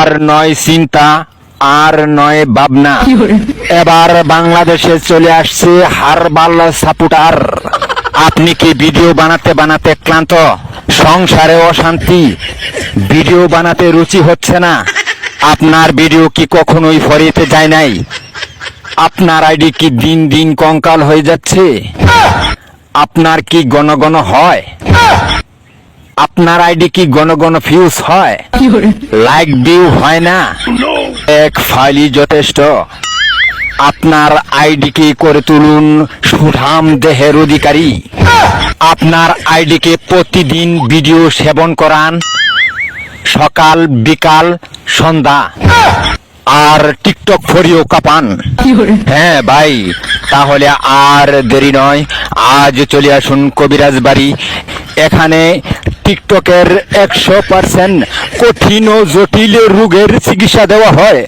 আর নয় চিন্তা, আর নয় ভাবনা, এবার বাংলাদেশে চলে আসছে হারবাল সাপোর্টার। আপনি কি ভিডিও বানাতে বানাতে ক্লান্ত, সংসারে অশান্তি, ভিডিও বানাতে রুচি হচ্ছে না? আপনার ভিডিও কি কখনোই ফরিতে যায় নাই? আপনার আইডি কি দিন দিন কঙ্কাল হয়ে যাচ্ছে? আপনার কি ঘন ঘন হয়? আপনার আইডি কি ঘন ঘন ফিউজ হয়? লাইক ভিউ হয় না? এক ফাইলই যথেষ্ট। আপনার আইডিকে করে তুলুন সুঠাম দেহের অধিকারী। আপনার আইডিকে প্রতিদিন ভিডিও সেবন করান, সকাল বিকাল সন্ধ্যা, আর টিকটক ফরিও কাপান। হ্যাঁ ভাই, তাহলে আর দেরি নয়, আজ চলে আসুন কবিরাজ বাড়ি। এখানে টিকটকের 100% কঠিন ও জটিল রোগের চিকিৎসা দেওয়া হয়।